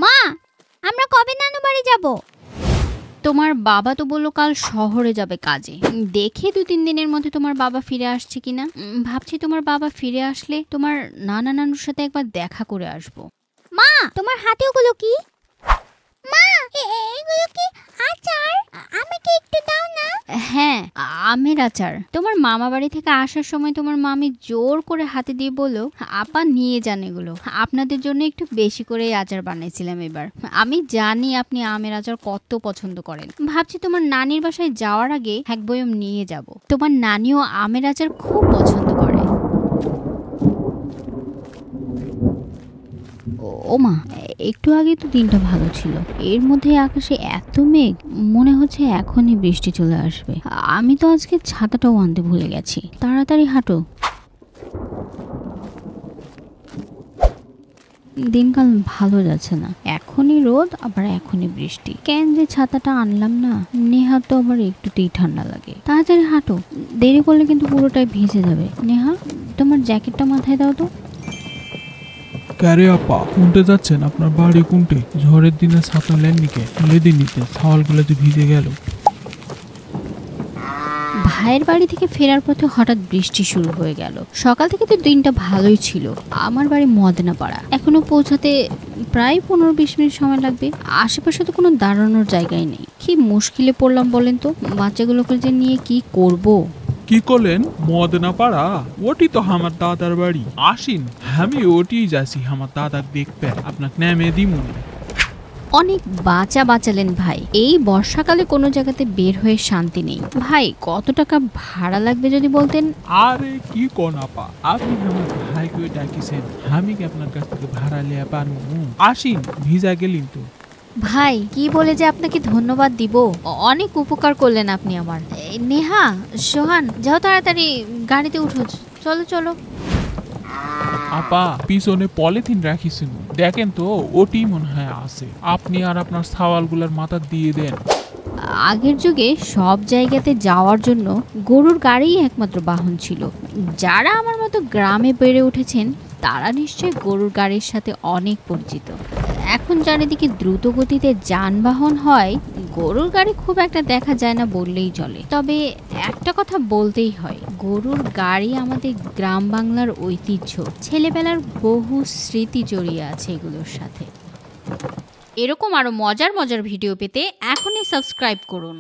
মা, আমরা কবে নানু বাড়ি যাব? তোমার বাবা তো বললো কাল শহরে যাবে কাজে। দেখে 2-3 দিনের মধ্যে তোমার বাবা ফিরে আসছে কিনা। ভাবছি তোমার বাবা ফিরে আসলে তোমার নানা নানুর সাথে একবার দেখা করে আসবো। মা, তোমার হাতে ওগুলো কি? মা, এগুলো কি আচার? আমাকে একটু দাও না। হ্যাঁ, আমের আচার। তোমার মামা বাড়ি থেকে আসার সময় তোমার মামি জোর করে হাতে দিয়ে বলল, আপা নিয়ে যান এগুলো, আপনাদের জন্য একটু বেশি করে আচার বানাইছিলাম এবার। আমি জানি আপনি আমের আচার কত পছন্দ করেন। ভাবছি তোমার নানির বাসায় যাওয়ার আগে এক বয়ম নিয়ে যাব। তোমার নানিও আমের আচার খুব পছন্দ করে। ও মা, একটু আগে তো দিনটা ভালো ছিল, এর মধ্যে আকাশে এত মেঘ, মনে হচ্ছে এখনই বৃষ্টি চলে আসবে। আমি তো আজকে ছাতাটাও আনতে ভুলে গেছি। তাড়াতাড়ি হাঁটো। দিনকাল ভালো যাচ্ছে না, এখনই রোদ আবার এখনই বৃষ্টি। কেন যে ছাতাটা আনলাম না। নেহা তো আবার একটুতেই ঠান্ডা লাগে। তাড়াতাড়ি হাঁটো, দেরি করলে কিন্তু পুরোটাই ভিজে যাবে। নেহা, তোমার জ্যাকেটটা মাথায় দাও তো। ক্যারে আপা, কোনটে যাচ্ছেন? আপনার বাড়ি কোনটে? ঝড়ের দিনে ছাতা লেননিকে লেদি নিতে ছাওয়ালগুলো যে ভিজে গেল। ভাইয়ের বাড়ি থেকে ফেরার পথে হঠাৎ বৃষ্টি শুরু হয়ে গেল। সকাল থেকে তো দিনটা ভালোই ছিল। আমার বাড়ি মদনাপাড়া, এখনো পৌঁছাতে প্রায় 15-20 মিনিট সময় লাগবে। আশেপাশে তো কোনো দাঁড়ানোর জায়গায় নেই। কি মুশকিলে পড়লাম বলেন তো। বাচ্চাগুলোকে যে নিয়ে কি করব। কি করলেন? মদনা পাড়া? ওটি তো আমার দাদার বাড়ি। আসিন, আমি ওটি যাচ্ছি আমার দাদাকে দেখতে, আপনাকে নামে দিমুনি। অনেক বাঁচালেন ভাই। এই বর্ষাকালে কোনো জায়গাতে বের হয়ে শান্তি নেই। ভাই, কত টাকা ভাড়া লাগবে যদি বলতেন। আরে কি কোন আপা, আপনি আমার ভাইকে ডাকিছেন, আমি কি আপনার কাছ থেকে ভাড়া লিয়া পারবো? আসিন, ভিজা গেলিন তো। ভাই, কি বলে যে আপনাকে ধন্যবাদ দিব। অনেক উপকার করলেন আপনি আমার। নেহা, সোহান, যাও তাড়াতাড়ি গাড়িতে উঠো। চলো চলো। আপা, পিছনে পলিথিন রাখিছেন, দেখেন তো, ওটি মনে হয় আছে। আপনি আর আপনার ছাওয়ালগুলোর মাথা দিয়ে দেন। আগের যুগে সব জায়গাতে যাওয়ার জন্য গরুর গাড়িই একমাত্র বাহন ছিল। যারা আমার মতো গ্রামে বেড়ে উঠেছেন তারা নিশ্চয়ই গরুর গাড়ির সাথে অনেক পরিচিত। এখন চারিদিকে দ্রুত গতিতে যানবাহন হয়, গরুর গাড়ি খুব একটা দেখা যায় না বললেই চলে। তবে একটা কথা বলতেই হয়, গরুর গাড়ি আমাদের গ্রাম বাংলার ঐতিহ্য। ছেলেবেলার বহু স্মৃতি জড়িয়ে আছে এগুলোর সাথে। এরকম আরো মজার মজার ভিডিও পেতে এখনই সাবস্ক্রাইব করুন।